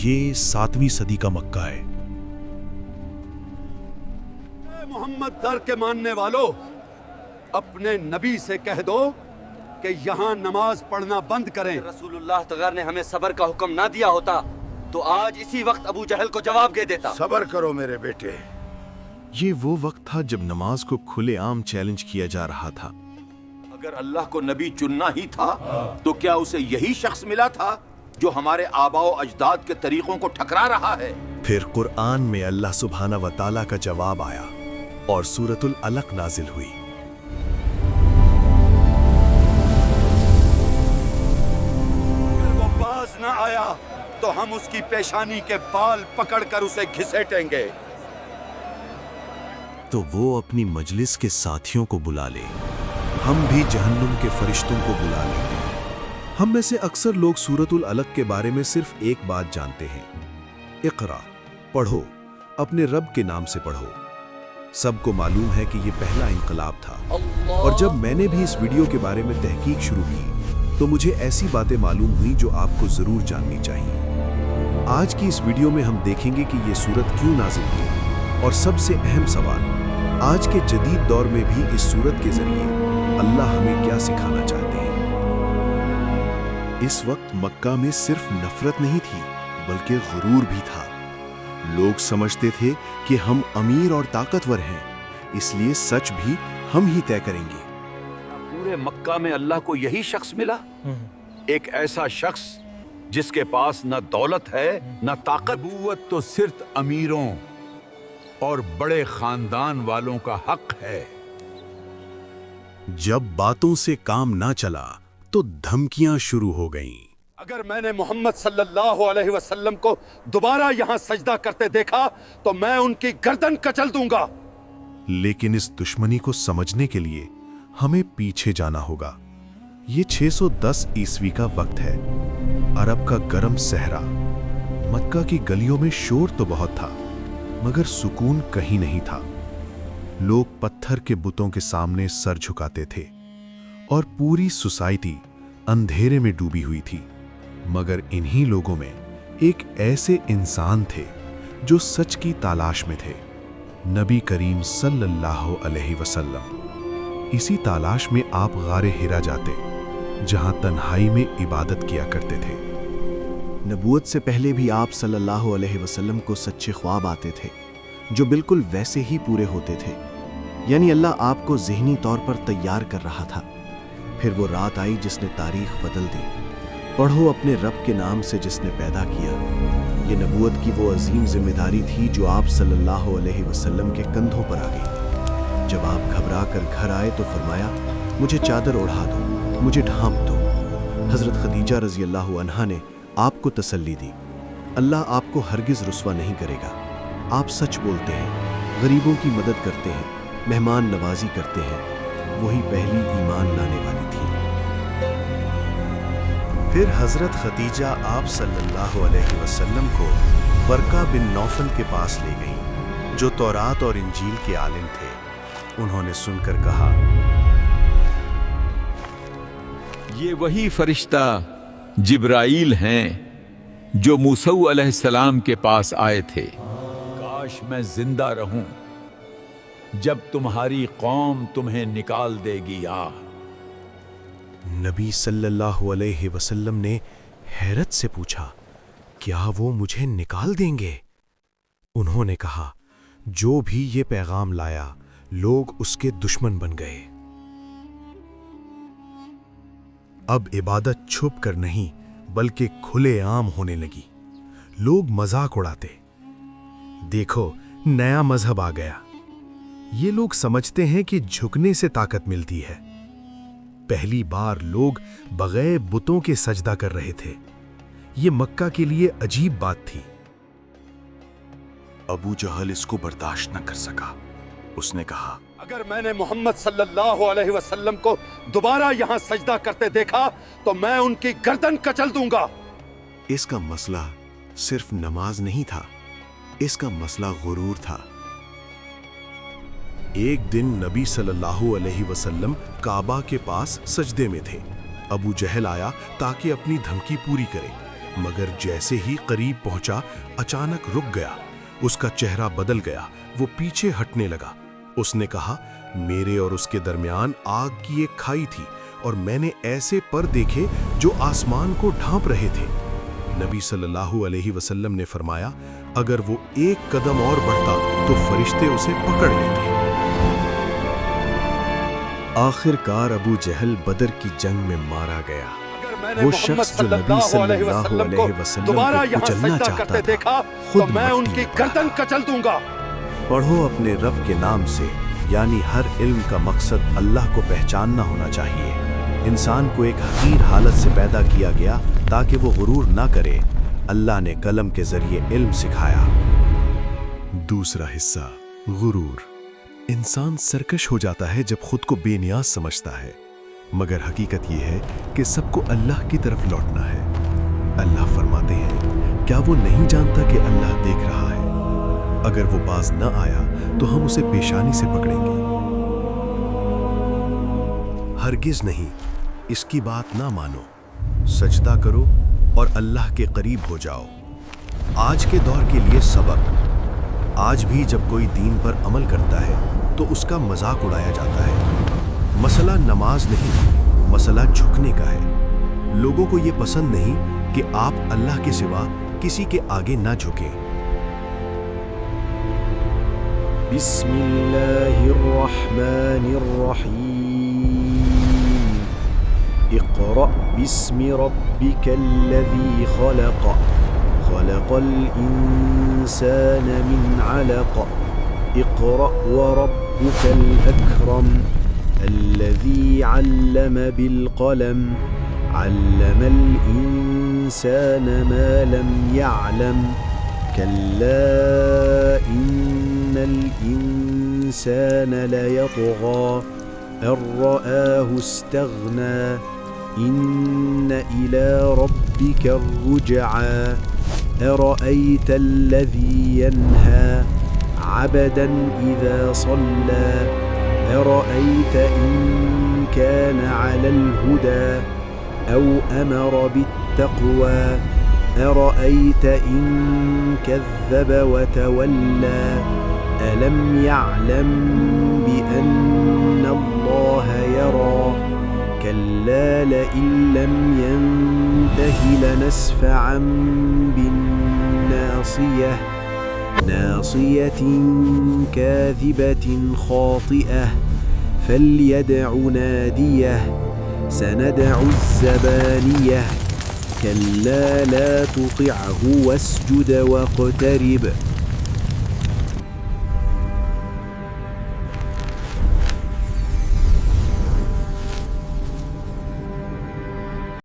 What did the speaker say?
ये 7वीं सदी का मक्का है। मोहम्मद दर के मानने वालों, अपने नबी से कह दो कि यहाँ नमाज पढ़ना बंद करें। रसूलुल्लाह तगार ने हमें सब्र का हुक्म ना दिया होता तो आज इसी वक्त अबू जहल को जवाब दे देता। सब्र करो मेरे बेटे। ये वो वक्त था जब नमाज को खुलेआम चैलेंज किया जा रहा था। अगर अल्लाह को नबी चुनना ही था तो क्या उसे यही शख्स मिला था जो हमारे आबाओ अजदाद के तरीकों को ठकरा रहा है? फिर कुरान में अल्लाह सुब्हाना व तआला का जवाब आया और सूरतुल अलक नाजिल हुई। अगर वो बाज न आया तो हम उसकी पेशानी के बाल पकड़कर उसे घिसेटेंगे। तो वो अपनी मजलिस के साथियों को बुला ले, हम भी जहन्नुम के फरिश्तों को बुला लेंगे। हम में से अक्सर लोग सूरतुल अलक के बारे में सिर्फ एक बात जानते हैं, इक़रा, पढ़ो, अपने रब के नाम से पढ़ो। सबको मालूम है कि ये पहला इनकलाब था और जब मैंने भी इस वीडियो के बारे में तहकीक शुरू की तो मुझे ऐसी बातें मालूम हुई जो आपको जरूर जाननी चाहिए। आज की इस वीडियो में हम देखेंगे कि ये सूरत क्यों नाजिल हुई और सबसे अहम सवाल, आज के जदीद दौर में भी इस सूरत के जरिए अल्लाह हमें क्या सिखाना चाहते हैं। इस वक्त मक्का में सिर्फ नफरत नहीं थी बल्कि गुरूर भी था। लोग समझते थे कि हम अमीर और ताकतवर हैं, इसलिए सच भी हम ही तय करेंगे। पूरे मक्का में अल्लाह को यही शख्स मिला, एक ऐसा शख्स जिसके पास न दौलत है न ताकत। नबूवत तो सिर्फ अमीरों और बड़े खानदान वालों का हक है। जब बातों से काम ना चला तो धमकियां शुरू हो गईं। अगर मैंने मोहम्मद सल्लल्लाहु अलैहि वसल्लम को दोबारा यहाँ सजदा करते देखा तो मैं उनकी गर्दन कचल दूंगा। लेकिन इस दुश्मनी को समझने के लिए हमें पीछे जाना होगा। ये 610 ईस्वी का वक्त है, अरब का गर्म सहरा। मक्का की गलियों में शोर तो बहुत था मगर सुकून कहीं नहीं था। लोग पत्थर के बुतों के सामने सर झुकाते थे और पूरी सोसाइटी अंधेरे में डूबी हुई थी। मगर इन्हीं लोगों में एक ऐसे इंसान थे जो सच की तलाश में थे, नबी करीम सल्लल्लाहु अलैहि वसल्लम। इसी तलाश में आप गारे हिरा जाते जहां तन्हाई में इबादत किया करते थे। नबूवत से पहले भी आप सल्लल्लाहु अलैहि वसल्लम को सच्चे ख्वाब आते थे जो बिल्कुल वैसे ही पूरे होते थे, यानी अल्लाह आपको ज़हनी तौर पर तैयार कर रहा था। फिर वो रात आई जिसने तारीख बदल दी। पढ़ो अपने रब के नाम से जिसने पैदा किया। ये नबूवत की वो अजीम जिम्मेदारी थी जो आप सल्लल्लाहु अलैहि वसल्लम के कंधों पर आ गई। जब आप घबरा कर घर आए तो फरमाया, मुझे चादर ओढ़ा दो, मुझे ढांप दो। हज़रत खदीजा रज़ी अल्लाह अन्हा ने आपको तसल्ली दी, अल्लाह आपको हरगिज़ रुस्वा नहीं करेगा। आप सच बोलते हैं, गरीबों की मदद करते हैं, मेहमान नवाजी करते हैं। वही पहली ईमान लाने वाली थी। फिर हजरत खदीजा आप सल्लल्लाहु अलैहि वसल्लम को वर्का बिन नौफल के पास ले गईं, जो तौरात और इंजील के आलिम थे। उन्होंने सुनकर कहा, ये वही फरिश्ता जिब्राईल हैं जो मूसा अलैहिस्सलाम के पास आए थे। काश मैं जिंदा रहूं जब तुम्हारी कौम तुम्हें निकाल देगी। नबी सल्लल्लाहु अलैहि वसल्लम ने हैरत से पूछा, क्या वो मुझे निकाल देंगे? उन्होंने कहा, जो भी ये पैगाम लाया लोग उसके दुश्मन बन गए। अब इबादत छुप कर नहीं बल्कि खुलेआम होने लगी। लोग मजाक उड़ाते, देखो नया मजहब आ गया। ये लोग समझते हैं कि झुकने से ताकत मिलती है। पहली बार लोग बगैर बुतों के सजदा कर रहे थे। ये मक्का के लिए अजीब बात थी। अबू जहल इसको बर्दाश्त न कर सका। उसने कहा, अगर मैंने मोहम्मद सल्लल्लाहु अलैहि वसल्लम को दोबारा यहाँ सजदा करते देखा तो मैं उनकी गर्दन कचल दूंगा। इसका मसला सिर्फ नमाज नहीं था, इसका मसला गुरूर था। एक दिन नबी सल्लल्लाहु अलैहि वसल्लम काबा के पास सजदे में थे। अबू जहल आया ताकि अपनी धमकी पूरी करे। مگر جیسے ہی قریب پہنچا اچانک رک گیا. اس کا چہرہ بدل گیا. وہ پیچھے ہٹنے لگا. اس نے کہا میرے اور اس کے درمیان آگ کی ایک کھائی تھی اور میں نے ایسے پر دیکھے جو آسمان کو ڈھانپ رہے تھے. نبی صلی اللہ علیہ وسلم نے فرمایا اگر وہ ایک قدم اور بڑھتا تو فرشتے اسے پکڑ لیتے. آخر کار ابو جہل بدر کی جنگ میں مارا گیا. وہ شخص جو نبی صلی اللہ علیہ وسلم دوبارہ کو یہاں کچلنا سجدہ چاہتا کرتے دیکھا تھا تو خود میں ان مٹی کی میں پڑا. گردن کچل دوں گا. پڑھو اپنے رب کے نام سے، یعنی ہر علم کا مقصد اللہ کو پہچاننا ہونا چاہیے. انسان کو ایک حقیر حالت سے پیدا کیا گیا تاکہ وہ غرور نہ کرے. اللہ نے قلم کے ذریعے علم سکھایا. دوسرا حصہ غرور. انسان سرکش ہو جاتا ہے جب خود کو بے نیاز سمجھتا ہے، مگر حقیقت یہ ہے کہ سب کو اللہ کی طرف لوٹنا ہے. اللہ فرماتے ہیں کیا وہ نہیں جانتا کہ اللہ دیکھ رہا ہے؟ اگر وہ باز نہ آیا تو ہم اسے پیشانی سے پکڑیں گے. ہرگز نہیں، اس کی بات نہ مانو. سجدہ کرو اور اللہ کے قریب ہو جاؤ. آج کے دور کے لیے سبق. آج بھی جب کوئی دین پر عمل کرتا ہے تو اس کا مذاق اڑایا جاتا ہے. مسئلہ نماز نہیں، مسئلہ جھکنے کا ہے. لوگوں کو یہ پسند نہیں کہ آپ اللہ کے سوا کسی کے آگے نہ جھکیں. بسم اللہ الرحمن الرحیم. اقرأ باسم ربک الذی خلق. خلق الانسان من علق. اقرأ وربک الاکرم. الذي علم بالقلم. علم الإنسان ما لم يعلم. كلا إن الإنسان ليطغى أن رآه استغنى. إن إلى ربك الرجعى. أرأيت الذي ينهى عبدا إذا صلى. أرأيت إن كان على الهدى أو أمر بالتقوى. أرأيت إن كذب وتولى. ألم يعلم بأن الله يرى. كلا لئن لم ينته لنسفعا بالناصية. ناصية كاذبة خاطئة. فليدع ناديه. سندع الزبانية. كلا لا تطعه واسجد واقترب.